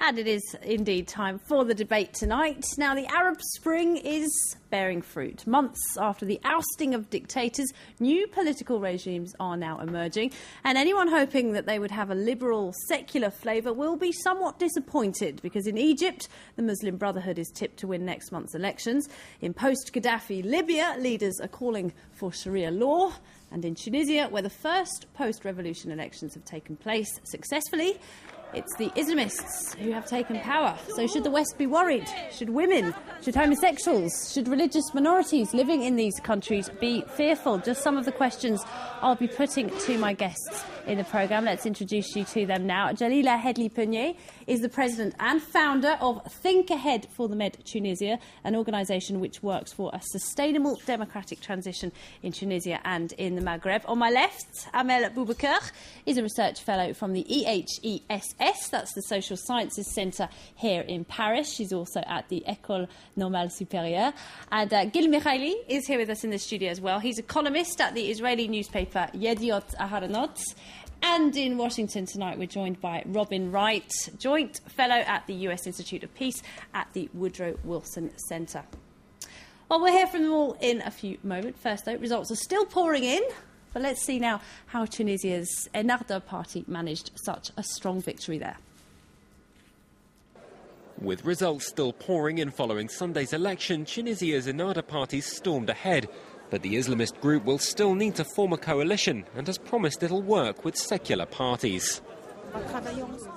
And it is indeed time for the debate tonight. Now, the Arab Spring is bearing fruit. Months after the ousting of dictators, new political regimes are now emerging. And anyone hoping that they would have a liberal, secular flavour will be somewhat disappointed, because in Egypt, the Muslim Brotherhood is tipped to win next month's elections. In post-Gaddafi Libya, leaders are calling for Sharia law. And in Tunisia, where the first post-revolution elections have taken place successfully, it's the Islamists who have taken power. So should the West be worried? Should women, should homosexuals, should religious minorities living in these countries be fearful? Just some of the questions I'll be putting to my guests in the programme. Let's introduce you to them now. Jalila Hedley-Punier is the president and founder of Think Ahead for the Med Tunisia, an organisation which works for a sustainable democratic transition in Tunisia and in the Maghreb. On my left, Amel Boubekeur is a research fellow from the EHESS, that's the Social Sciences Centre here in Paris. She's also at the École Normale Supérieure. And Gil Mikhaili is here with us in the studio as well. He's a columnist at the Israeli newspaper Yediot Aharonot. And in Washington tonight, we're joined by Robin Wright, Joint Fellow at the US Institute of Peace at the Woodrow Wilson Centre. Well, we'll hear from them all in a few moments. First, though, results are still pouring in. But let's see now how Tunisia's Ennahda party managed such a strong victory there. With results still pouring in following Sunday's election, Tunisia's Ennahda party stormed ahead. But the Islamist group will still need to form a coalition and has promised it'll work with secular parties.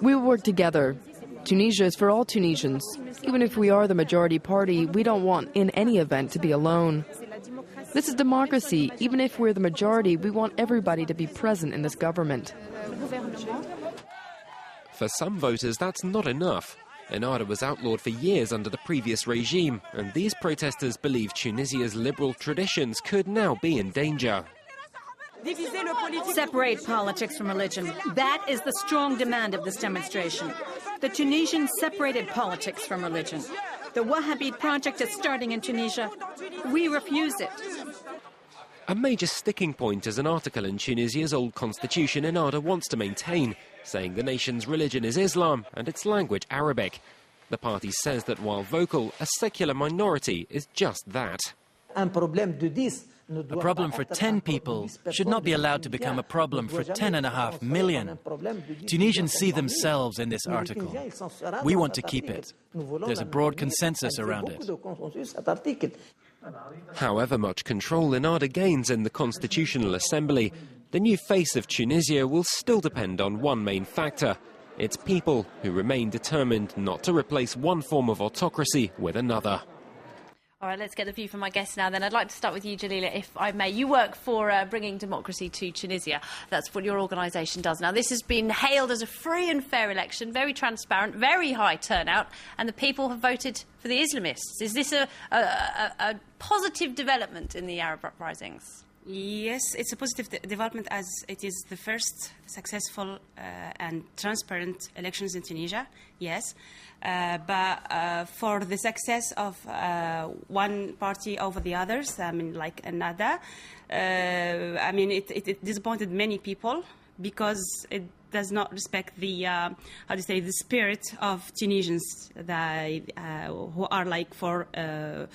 We will work together. Tunisia is for all Tunisians. Even if we are the majority party, we don't want, in any event, to be alone. This is democracy. Even if we're the majority, we want everybody to be present in this government. For some voters, that's not enough. Ennahda was outlawed for years under the previous regime, and these protesters believe Tunisia's liberal traditions could now be in danger. Separate politics from religion. That is the strong demand of this demonstration. The Tunisians separated politics from religion. The Wahhabite project is starting in Tunisia. We refuse it. A major sticking point is an article in Tunisia's old constitution Ennahda wants to maintain, saying the nation's religion is Islam and its language Arabic. The party says that while vocal, a secular minority is just that. A problem for 10 people should not be allowed to become a problem for 10.5 million. Tunisians see themselves in this article. We want to keep it. There's a broad consensus around it. However much control Ennahda gains in the Constitutional Assembly, the new face of Tunisia will still depend on one main factor: its people, who remain determined not to replace one form of autocracy with another. All right, let's get the view from my guests now then. I'd like to start with you, Jalila, if I may. You work for bringing democracy to Tunisia. That's what your organisation does. Now, this has been hailed as a free and fair election, very transparent, very high turnout, and the people have voted for the Islamists. Is this a positive development in the Arab uprisings? Yes, it's a positive development, as it is the first successful and transparent elections in Tunisia, yes. But for the success of one party over the others, I mean, like Ennahda, I mean, it disappointed many people because it does not respect the, the spirit of Tunisians who are like for a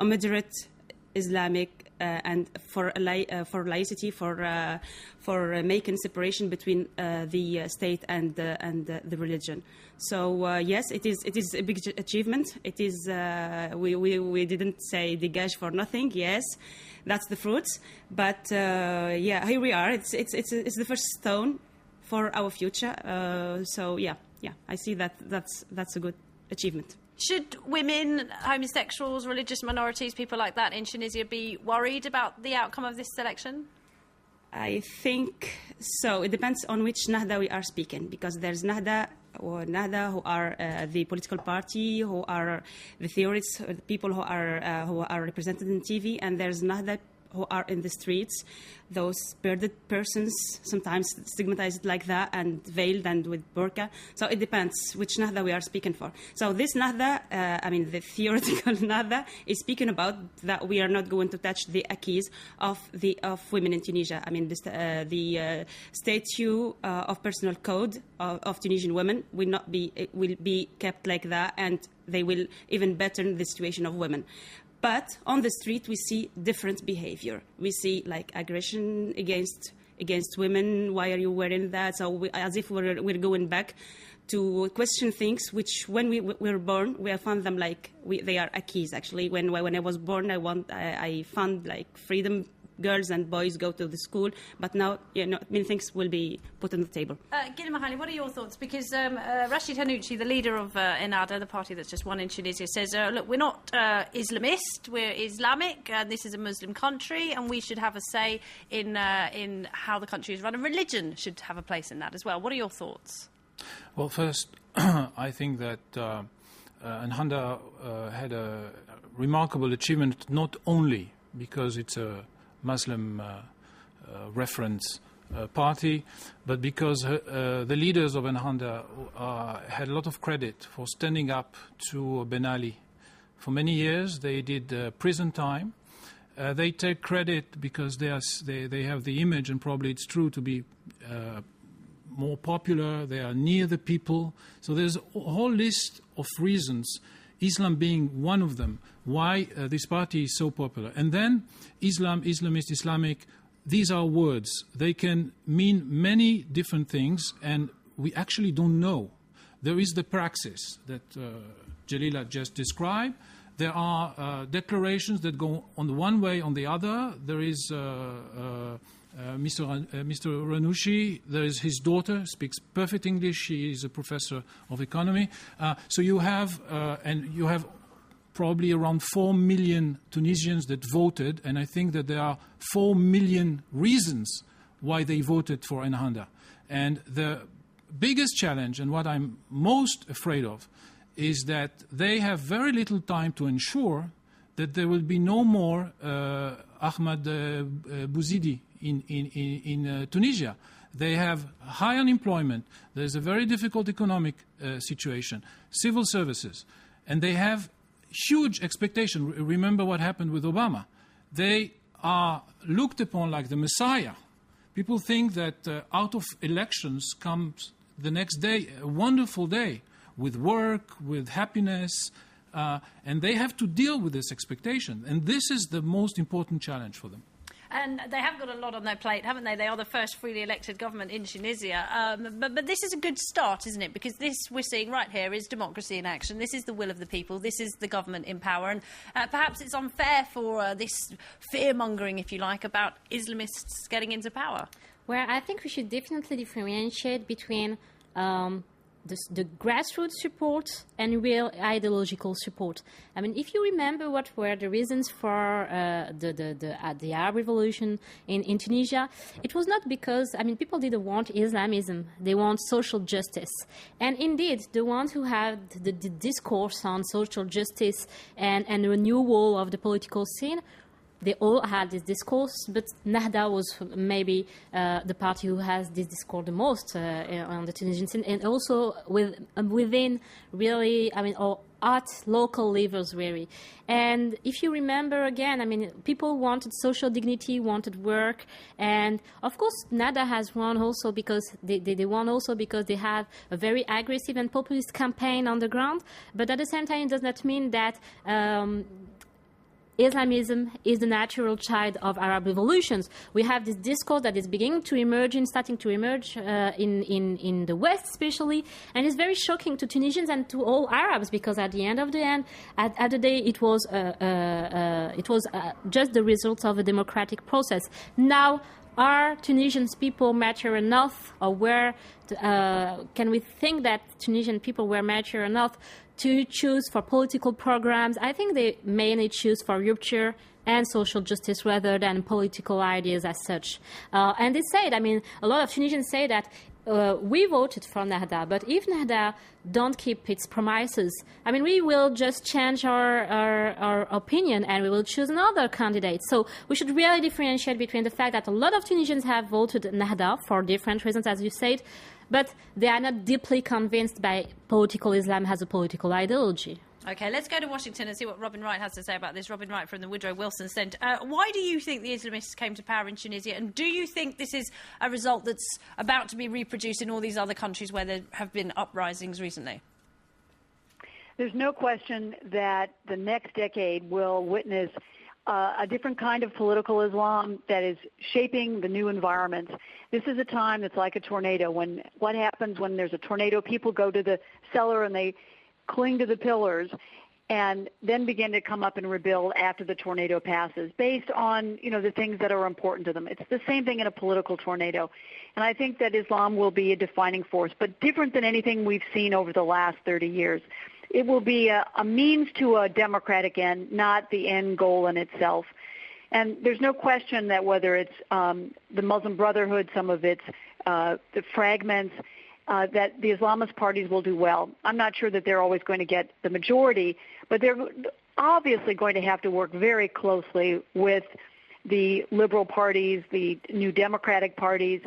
moderate Islamic and for laicity, for making separation between the state and the religion. So yes, it is a big achievement. It is we didn't say dégage for nothing. Yes, that's the fruits. But yeah, here we are. It's the first stone for our future. So yeah, I see that's a good achievement. Should women, homosexuals, religious minorities, people like that in Tunisia be worried about the outcome of this election? I think so. It depends on which Nahda we are speaking, because there's Nahda who are the political party, who are the theorists, the people who are represented in TV, and there's Nahda who are in the streets, those bearded persons, sometimes stigmatized like that and veiled and with burqa. So it depends which Nahda we are speaking for. So this Nahda, the theoretical Nahda, is speaking about that we are not going to touch the acquis of women in Tunisia. I mean, the statute of personal code of Tunisian women will be kept like that, and they will even better the situation of women. But on the street, we see different behavior. We see like aggression against women. Why are you wearing that? So as if we're going back to question things which, when we were born, we found them like they are acquis. Actually, when I was born, I found like freedom. Girls and boys go to the school, but now many things will be put on the table. Gina Mahali, what are your thoughts? Because Rashid Hannouchi, the leader of Ennahda, the party that's just won in Tunisia, says, look, we're not Islamist, we're Islamic, this is a Muslim country, and we should have a say in how the country is run, and religion should have a place in that as well. What are your thoughts? Well, first, I think that Ennahda had a remarkable achievement, not only because it's a Muslim reference party, but because the leaders of Ennahda had a lot of credit for standing up to Ben Ali. For many years, they did prison time. They take credit because they have the image, and probably it's true, to be more popular. They are near the people. So there's a whole list of reasons, Islam being one of them, why this party is so popular. And then Islam, Islamist, Islamic, these are words. They can mean many different things, and we actually don't know. There is the praxis that Jalila just described. There are declarations that go on the one way, on the other. There is Mr. Hannouchi. There is his daughter, speaks perfect English. She is a professor of economy. So you have probably around 4 million Tunisians that voted, and I think that there are 4 million reasons why they voted for Ennahda. And the biggest challenge, and what I'm most afraid of, is that they have very little time to ensure that there will be no more Ahmed Bouzidi in Tunisia. They have high unemployment. There's a very difficult economic situation, civil services, and they have huge expectation. Remember what happened with Obama. They are looked upon like the Messiah. People think that out of elections comes the next day, a wonderful day, with work, with happiness, and they have to deal with this expectation. And this is the most important challenge for them. And they have got a lot on their plate, haven't they? They are the first freely elected government in Tunisia. But this is a good start, isn't it? Because this, we're seeing right here, is democracy in action. This is the will of the people. This is the government in power. And perhaps it's unfair for this fear-mongering, if you like, about Islamists getting into power. Well, I think we should definitely differentiate between the grassroots support and real ideological support. I mean, if you remember what were the reasons for the Arab Revolution in Tunisia, it was not because, people didn't want Islamism. They want social justice. And indeed, the ones who had the discourse on social justice and renewal of the political scene, they all had this discourse, but Ennahda was maybe the party who has this discourse the most on the Tunisian scene, and also within really, or at local levels, really. And if you remember again, people wanted social dignity, wanted work, and of course, Ennahda has won also because they won also because they have a very aggressive and populist campaign on the ground. But at the same time, it does not mean that Islamism is the natural child of Arab revolutions. We have this discourse that is beginning to emerge and starting to emerge in the West especially, and it's very shocking to Tunisians and to all Arabs because at the end of the day, it was just the result of a democratic process. Now, are Tunisian people mature enough, or can we think that Tunisian people were mature enough to choose for political programs? I think they mainly choose for rupture and social justice rather than political ideas as such. And they said, a lot of Tunisians say that we voted for Nahda, but if Nahda don't keep its promises, I mean, we will just change our opinion and we will choose another candidate. So we should really differentiate between the fact that a lot of Tunisians have voted Nahda for different reasons, as you said, but they are not deeply convinced by political Islam as a political ideology. OK, let's go to Washington and see what Robin Wright has to say about this. Robin Wright from the Woodrow Wilson Centre. Why do you think the Islamists came to power in Tunisia? And do you think this is a result that's about to be reproduced in all these other countries where there have been uprisings recently? There's no question that the next decade will witness a different kind of political Islam that is shaping the new environment. This is a time that's like a tornado. What happens when there's a tornado? People go to the cellar and they cling to the pillars and then begin to come up and rebuild after the tornado passes based on, the things that are important to them. It's the same thing in a political tornado. And I think that Islam will be a defining force, but different than anything we've seen over the last 30 years. It will be a means to a democratic end, not the end goal in itself. And there's no question that whether it's the Muslim Brotherhood, some of its the fragments, that the Islamist parties will do well. I'm not sure that they're always going to get the majority, but they're obviously going to have to work very closely with the liberal parties, the new democratic parties,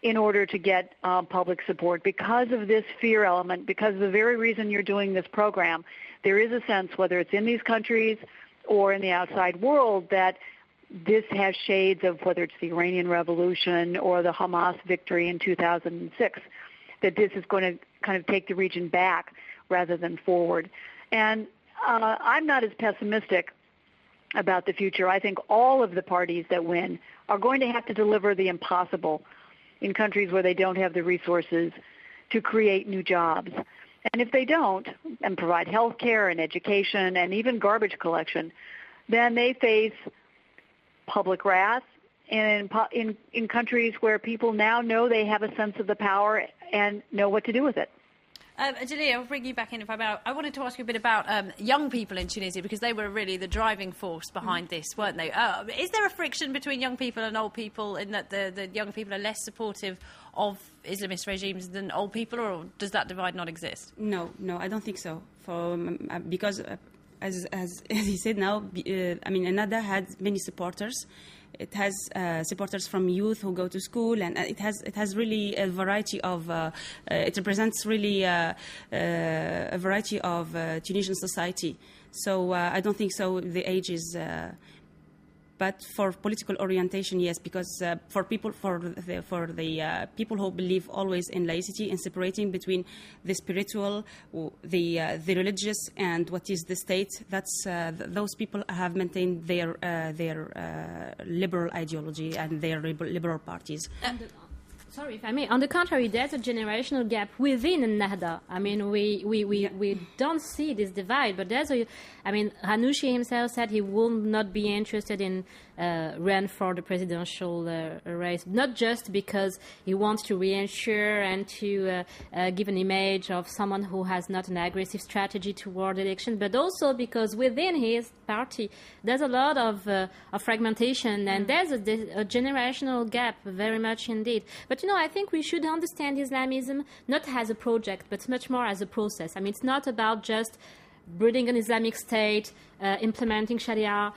in order to get public support. Because of this fear element, because of the very reason you're doing this program, there is a sense, whether it's in these countries or in the outside world, that this has shades of whether it's the Iranian Revolution or the Hamas victory in 2006, that this is going to kind of take the region back rather than forward. And I'm not as pessimistic about the future. I think all of the parties that win are going to have to deliver the impossible in countries where they don't have the resources to create new jobs. And if they don't, and provide health care and education and even garbage collection, then they face public wrath in countries where people now know they have a sense of the power and know what to do with it. Jalila, I'll bring you back in if I wanted to ask you a bit about young people in Tunisia, because they were really the driving force behind this, weren't they? Is there a friction between young people and old people in that the young people are less supportive of Islamist regimes than old people, or does that divide not exist? No, I don't think so. Because as he said now, Nahda had many supporters. It has supporters from youth who go to school, and it has really a variety of. It represents really a variety of Tunisian society. So I don't think so. The age is. But for political orientation, yes, because for people who believe always in laicity and separating between the spiritual, the religious, and what is the state, that's those people have maintained their liberal ideology and their liberal parties. Sorry, if I may. On the contrary, there's a generational gap within Nahda. I mean, we don't see this divide, but Hanouchi himself said he will not be interested in run for the presidential race, not just because he wants to reassure and to give an image of someone who has not an aggressive strategy toward election, but also because within his party there's a lot of fragmentation, and there's a generational gap, very much indeed. But I think we should understand Islamism not as a project, but much more as a process. I mean, it's not about just building an Islamic state, implementing Sharia.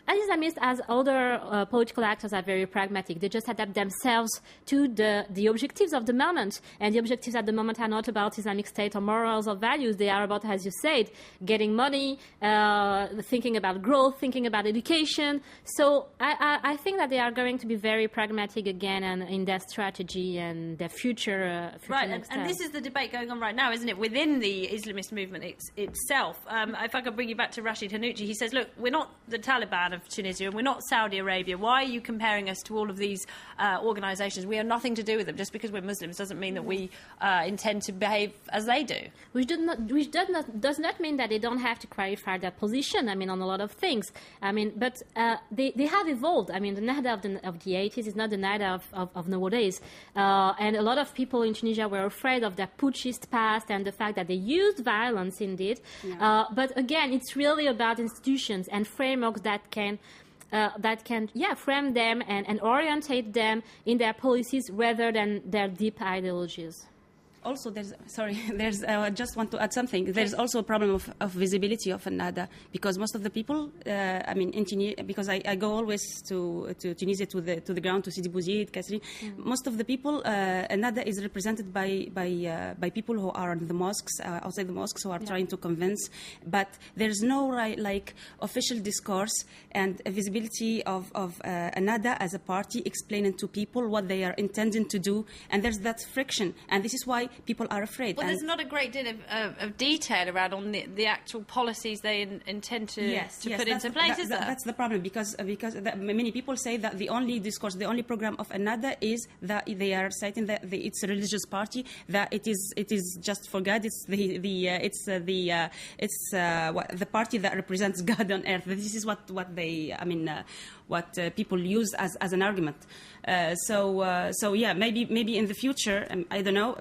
Islamists, as other political actors, are very pragmatic. They just adapt themselves to the objectives of the moment. And the objectives at the moment are not about Islamic state or morals or values. They are about, as you said, getting money, thinking about growth, thinking about education. So I think that they are going to be very pragmatic again in their strategy and their future right, and this is the debate going on right now, isn't it, within the Islamist movement itself. If I could bring you back to Rashid Hanouchi, he says, look, we're not the Taliban of Tunisia, and we're not Saudi Arabia. Why are you comparing us to all of these organisations? We have nothing to do with them. Just because we're Muslims doesn't mean that we intend to behave as they do. Which does not mean that they don't have to clarify their position, on a lot of things. But they have evolved. The Nahda of the 80s is not the Nahda of nowadays. And a lot of people in Tunisia were afraid of their putschist past and the fact that they used violence indeed. Yeah. But again, it's really about institutions and frameworks that can that can frame them and orientate them in their policies rather than their deep ideologies. Also, I just want to add something. There's also a problem of visibility of Ennahda, because most of the people, in Tunisia, because I go always to Tunisia to the ground to Sidi Bouzid, Kasri. Most of the people, Ennahda is represented by people who are in the mosques, outside the mosques, who are trying to convince. But there's no official discourse and a visibility of Ennahda as a party explaining to people what they are intending to do, and there's that friction, and this is why people are afraid. Well, there's not a great deal of detail around on the actual policies they intend to put into place, is there? That's the problem, because many people say that the only discourse, the only program of Ennahda is that they are citing that it's a religious party, that it is just for God. It's the party that represents God on earth. This is what people use as an argument. Maybe in the future, I don't know,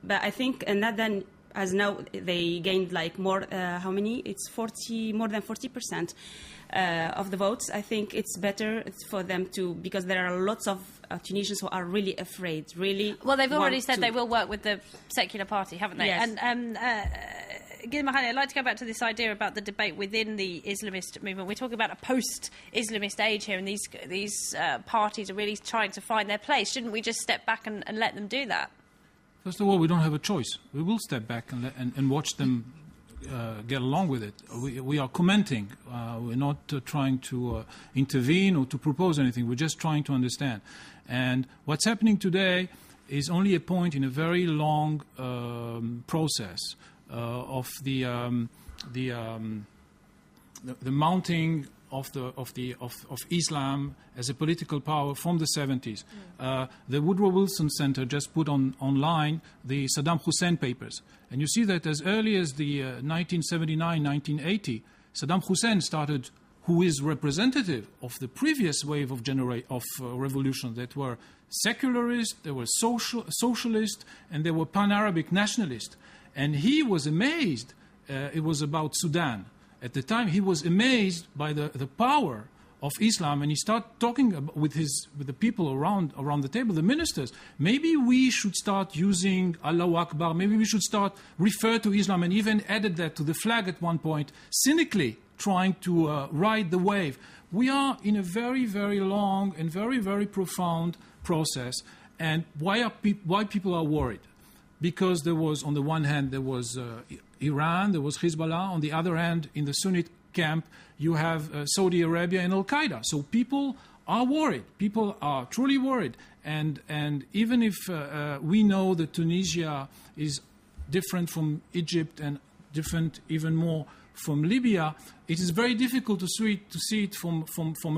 but I think Ennahda, as now they gained more. How many? It's more than 40% of the votes. I think it's better for them to, because there are lots of Tunisians who are really afraid. Well, they've already said they will work with the secular party, haven't they? Yes. And I'd like to go back to this idea about the debate within the Islamist movement. We're talking about a post-Islamist age here, and these parties are really trying to find their place. Shouldn't we just step back and let them do that? First of all, we don't have a choice. We will step back and watch them get along with it. We are commenting. We're not trying to intervene or to propose anything. We're just trying to understand. And what's happening today is only a point in a very long process of the mounting of Islam as a political power from the 70s. The Woodrow Wilson Center just put online the Saddam Hussein papers. And you see that as early as the 1979, 1980, Saddam Hussein started, who is representative of the previous wave of revolution that were secularist, they were socialist, and they were pan-Arabic nationalist. And he was amazed. It was about Sudan. At the time, he was amazed by the power of Islam, and he started talking with the people around the table, the ministers. Maybe we should start using Allahu Akbar. Maybe we should start refer to Islam, and even added that to the flag at one point, cynically trying to ride the wave. We are in a very, very long and very, very profound process. And why people are worried? Because there was, on the one hand, there was Iran, there was Hezbollah. On the other hand, in the Sunni camp, you have Saudi Arabia and Al-Qaeda. So people are worried. People are truly worried. And even if we know that Tunisia is different from Egypt and different even more from Libya, it is very difficult to see it from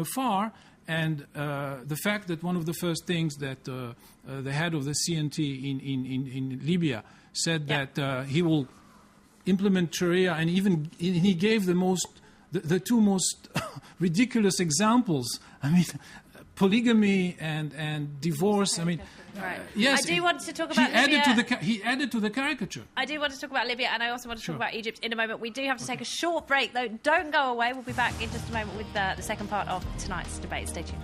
afar. And the fact that one of the first things that the head of the CNT in Libya said that he will implement Sharia, and even he gave the two most ridiculous examples. I mean, polygamy and divorce. I mean, yes. I do want to talk about Libya. He added to the caricature. I do want to talk about Libya, and I also want to talk about Egypt in a moment. We do have to take a short break, though. Don't go away. We'll be back in just a moment with the second part of tonight's debate. Stay tuned.